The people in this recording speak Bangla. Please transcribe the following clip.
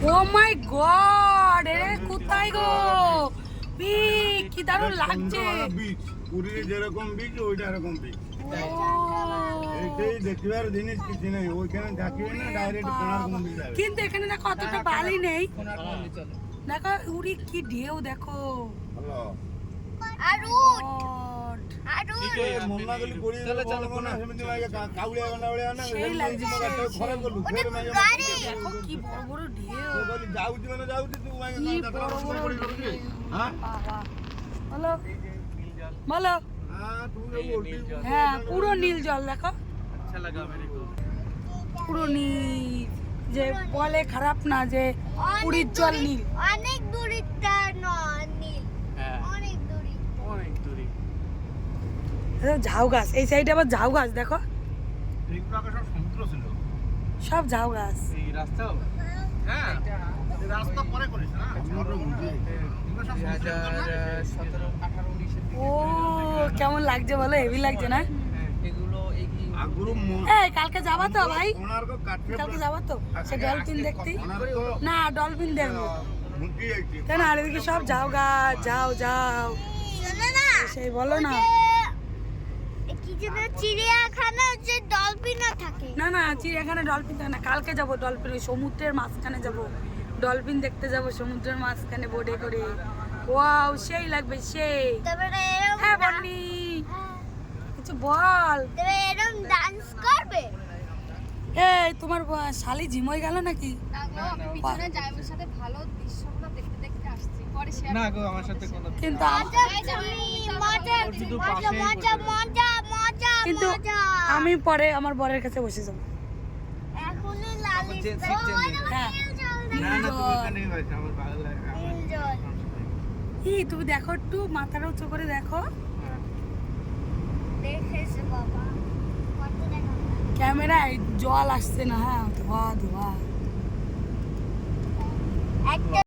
ও মাই গড, এ কোথায় গো? কি দারুণ লাগছে। বিচ পুরীর যেরকম বিচ ওইটা এরকম বিচ। এইটাই দেখিবার জিনিস কিছু নেই, ওইখানে থাকিবে না ডাইরেক্ট কোণার্ক মন্দির যাবে। কিন্তু এখানে দেখো অতটা বালি নেই, দেখো উড়ি কি ঢেউ দেখো। হ্যালো আরুট ঠিক আছে মন্না গলি পুরী চলে চলো কোনা সেমতি লাগে কাউড়িয়া গন্ডাউড়িয়া না সেই লাগছে, খরে গলু ফের মাগে দেখো কি বড় বড় ঢেউ। তো বলি যাউতি মানে যাউতি তুই মাগে কি যাত্রা বড় বড় করে ঢেউ। করবি হ্যাঁ বাবা বলো বলো। হ্যাঁ তুই বলবি হ্যাঁ পুরো নীল জল দেখো, अच्छा लगा मेरे को। পুরো নীল, যে বলে খারাপ না যে পুরীর জল নীল। অনেক দূরিটা নীল, হ্যাঁ অনেক দূরি। অনেক দূরে। ঝাউ গাছ, এই সাইডে আবার ঝাউ গাছ দেখো, এইগুলো আগে সব সমুদ্র ছিল। সব ঝাউ গাছ। এই রাস্তা হ্যাঁ এই রাস্তা পরে করিস না আমরা বুঝি এগুলো সব 2017 18 19 ও কেমন লাগছে বলো, হেভি লাগছে না? এগুলো এই আগুরু এই কালকে যাবা তো ভাই, কোণার্ক কাটকে কালকে যাবা তো সে ডলফিন দেখতে? কোণার্ক না ডলফিন দেখবো মুন্টি আইছি কেন? আর এদিকে সব ঝাউ গাছ, যাও যাও শোনো না, সেই বলো না। কি যেন চিড়িয়াখানা যে ডলফিনও থাকে। না না চিড়িয়াখানা ডলফিন থাকে না, কালকে যাবো ডলফিন, ওই সমুদ্রের মাঝখানে যাবো, ডলফিন দেখতে যাবো সমুদ্রের মাঝখানে বোটে করে। ওয়াও সেই লাগবে সেই। তারপরে এরকম হ্যাঁ বন্নি কিছু বল। তারপরে এরকম ডান্স করবে। এই তোমার শালি ঝিমই গেল নাকি? আমি পিছনে জাইমের সাথে ভালো দৃশ্যগুলো দেখতে দেখতে আসছি, পরে শেয়ার না গো আমার সাথে কোনো কিন্তু মজা শুধু মজা পাশেই মজা মজা মজা কিন্তু মজা। আমি পরে আমার বরের কাছে বসে যাবো। এখনই লালিশ যে সিট চেঞ্জ হ্যাঁ না না তুমি এখানেই বসে আমার ভালো লাগে। জল কি তুমি দেখো একটু মাথাটা উঁচু করে দেখো, দেখেছে বাবা কত দেখা ক্যামেরায় জল আসছে না। হ্যাঁ ধোয়া ধোয়া। একটা